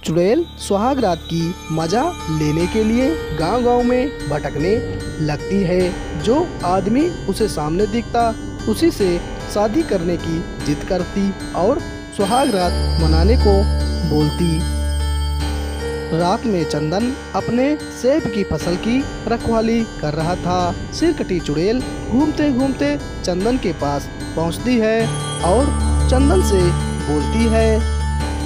चुड़ैल सुहाग रात की मजा लेने के लिए गांव-गांव में भटकने लगती है। जो आदमी उसे सामने दिखता उसी से शादी करने की जिद करती और सुहाग रात मनाने को बोलती। रात में चंदन अपने सेब की फसल की रखवाली कर रहा था। सिरकटी चुड़ैल घूमते घूमते चंदन के पास पहुंचती है और चंदन से बोलती है,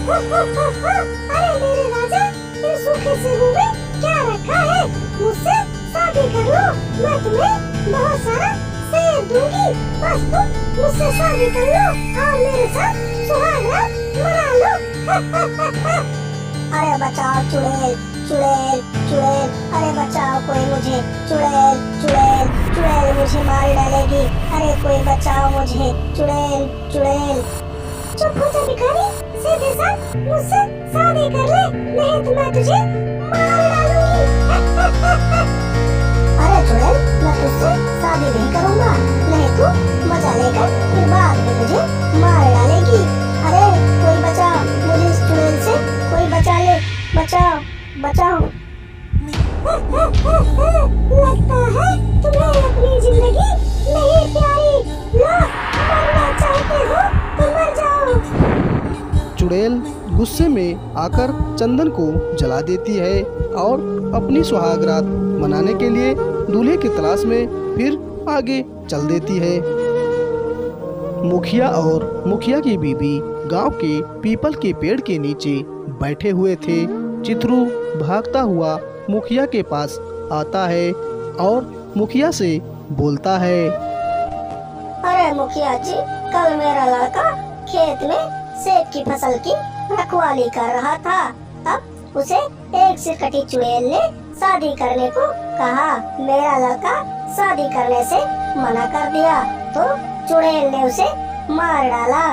अरे मेरे राजा, इन सूखे सेबों में क्या रखा है? मुझसे शादी कर लो, मैं तुम्हें बहुत सारा सेब दूंगी। बस तुम मुझसे शादी कर लो और मेरे साथ सुहाग रात मना लो। अरे बचाओ चुड़ैल, चुड़ैल, चुड़ैल, अरे बचाओ कोई मुझे, चुड़ैल, चुड़ैल, चुड़ैल मुझे मार डालेगी। अरे कोई बचाओ मुझे, चुड़ैल, चुड़ैल। चुप हो जा भिखारी, सीधे साथ मुझसे शादी कर ले, नहीं तो मैं तुझे मार डालूंगी। अरे चुड़ैल, मैं तुझसे शादी नहीं करूंगा, नहीं तो मजा लेकर फिर बाद में तुझे मार डालेगी। अरे कोई बचाओ मुझे इस चुड़ैल से, कोई बचा ले, बचाओ, बचाओ। लगता है तुम्हें अपनी जिंदगी नहीं प्यारी। लो, मरना चाहते हो तो मर जाओ। चुड़ैल गुस्से में आकर चंदन को जला देती है और अपनी सुहाग रात मनाने के लिए दूल्हे की तलाश में फिर आगे चल देती है। मुखिया और मुखिया की बीवी गांव के पीपल के पेड़ के नीचे बैठे हुए थे। चित्रू भागता हुआ मुखिया के पास आता है और मुखिया से बोलता है, अरे मुखिया जी, कल मेरा लड़का खेत में सेब की फसल की रखवाली कर रहा था। तब उसे एक सिरकटी चुड़ैल ने शादी करने को कहा। मेरा लड़का शादी करने से मना कर दिया तो चुड़ैल ने उसे मार डाला।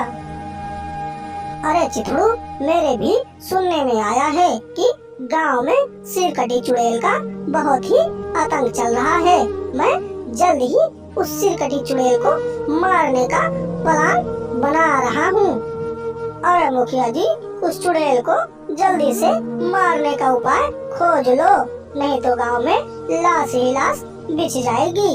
अरे चित्रू, मेरे भी सुनने में आया है कि गांव में सिरकटी चुड़ैल का बहुत ही आतंक चल रहा है। मैं जल्द ही उस सिरकटी चुड़ैल को मारने का प्लान बना रहा हूँ। अरे मुखिया जी, उस चुड़ैल को जल्दी से मारने का उपाय खोज लो, नहीं तो गांव में लाश ही लाश बिछ जाएगी।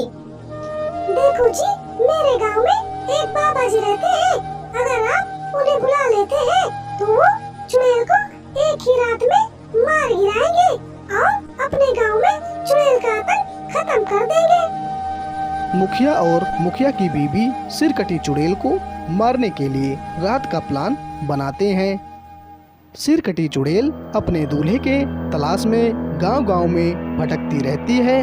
देखो जी, मेरे गांव में एक बाबा जी रहते हैं। अगर आप उन्हें बुला लेते हैं तो वो चुड़ैल को एक ही रात में मार गिराएंगे और अपने गांव में चुड़ैल का आतंक खत्म कर देंगे। मुखिया और मुखिया की बीवी सिरकटी चुड़ैल को मारने के लिए रात का प्लान बनाते हैं। सिरकटी चुड़ैल अपने दूल्हे के तलाश में गांव-गांव में भटकती रहती है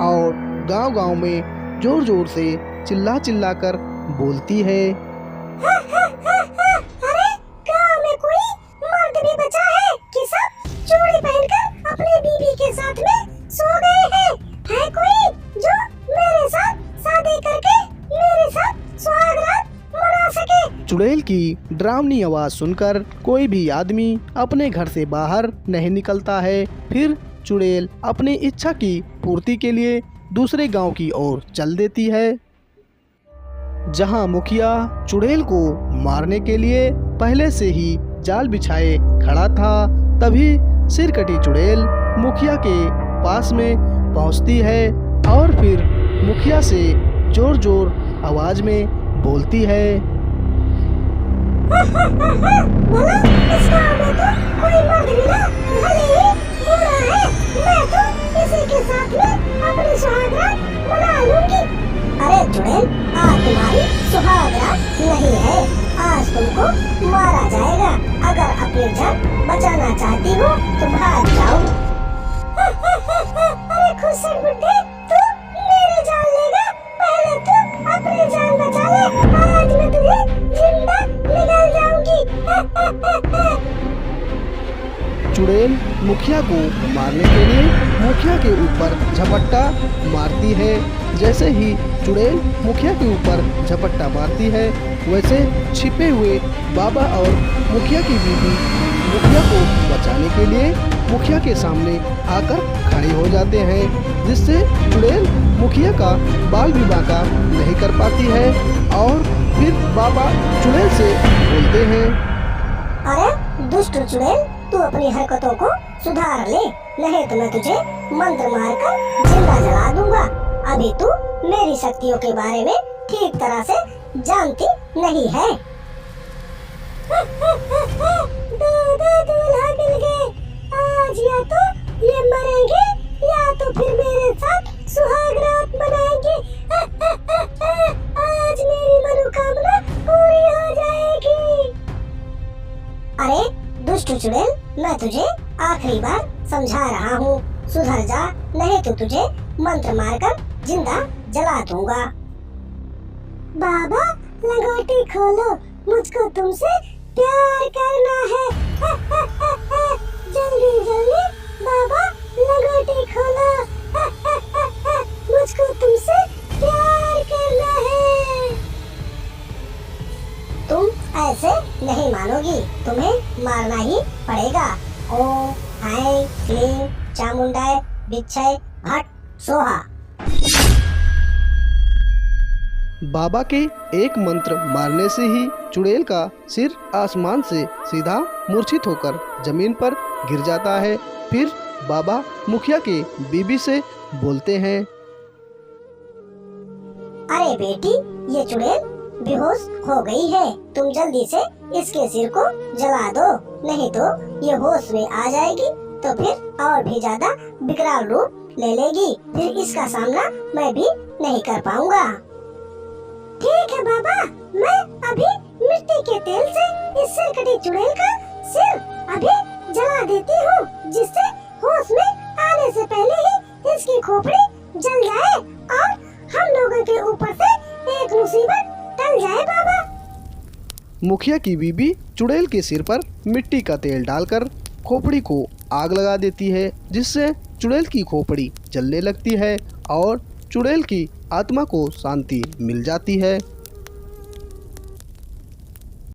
और गांव-गांव में जोर-जोर से चिल्ला-चिल्ला कर बोलती है, अरे गांव में कोई मर्द भी बचा है कि सब चूड़ी पहनकर अपने बीवी के साथ में सो गए हैं? है कोई जो मेरे साथ शादी करके मेरे साथ सुहाग रात मना सके? चुड़ैल की डरावनी आवाज सुनकर कोई भी आदमी अपने घर से बाहर नहीं निकलता है। फिर चुड़ैल अपनी इच्छा की पूर्ति के लिए दूसरे गांव की ओर चल देती है। जहां मुखिया चुड़ैल को मारने के लिए पहले से ही जाल बिछाए खड़ा था, तभी सिरकटी चुड़ैल मुखिया के पास में पहुंचती है और फिर मुखिया से जोर-जोर आवाज में बोलती है, बोला, इस गांव में तो कोई मर्द मिला, भले ही बूढ़ा है, मैं तो इसी के साथ में अपनी सुहाग रात मना लूंगी। अरे चुड़ैल, आज तुम्हारी सुहाग रात नहीं है, आज तुमको मारा जाएगा। अगर अपनी जान बचाना चाहती हो तो भाग जाओ। अरे खुशर बुड्ढे, तू मेरी जान लेगा, पहले तू अपनी जान बचा ले, आज मैं तुझे जिंदा निगल जाऊंगी। चुड़ैल मुखिया को मारने के लिए मुखिया के ऊपर झपट्टा मारती है। जैसे ही चुड़ैल मुखिया के ऊपर झपट्टा मारती है, वैसे छिपे हुए बाबा और मुखिया की बीवी मुखिया को बचाने के लिए मुखिया के सामने आकर खड़े हो जाते हैं, जिससे चुड़ैल मुखिया का बाल विवाह का नहीं कर पाती है। और फिर बाबा चुड़ैल से बोलते हैं, अरे दुष्ट चुड़ैल, तू अपनी हरकतों को सुधार ले, नहीं तो मैं तुझे मंत्र मारकर जिंदा जला दूंगा। अभी तू मेरी शक्तियों के बारे में ठीक तरह से जानती नहीं है। दादा दूल्हा मिल गए, आज या तो ये मरेंगे या तो फिर मेरे साथ सुहाग रात मनाएंगे। आज मेरी मनोकामना पूरी हो जाएगी। अरे दुष्ट चुड़ैल, मैं तुझे आखिरी बार समझा रहा हूँ, सुधर जा, नहीं तो तुझे मंत्र मारकर जिंदा जला दूंगा। बाबा लंगोटी खोलो, मुझको तुमसे प्यार करना है। जल्दी जल्दी बाबा लंगोटी खोलो, मुझको तुमसे प्यार करना है। तुम ऐसे नहीं मानोगी, तुम्हें मारना ही पड़ेगा। ओम हाय क्लीं चामुंडाय बिच्छय भट सोहा। बाबा के एक मंत्र मारने से ही चुड़ैल का सिर आसमान से सीधा मूर्छित होकर जमीन पर गिर जाता है। फिर बाबा मुखिया के बीबी से बोलते हैं, अरे बेटी, ये चुड़ैल बेहोश हो गई है, तुम जल्दी से इसके सिर को जला दो, नहीं तो ये होश में आ जाएगी तो फिर और भी ज्यादा विकराल रूप ले लेगी, फिर इसका सामना मैं भी नहीं कर पाऊंगा। ठीक है बाबा, मैं अभी मिट्टी के तेल से इस सिरकटी चुड़ैल का सिर अभी जला देती हूँ, जिससे होश में आने से पहले ही इसकी खोपड़ी जल जाए और हम लोगों के ऊपर से एक मुसीबत टल जाए बाबा। मुखिया की बीबी चुड़ैल के सिर पर मिट्टी का तेल डालकर खोपड़ी को आग लगा देती है, जिससे चुड़ैल की खोपड़ी जलने लगती है और चुड़ैल की आत्मा को शांति मिल जाती है।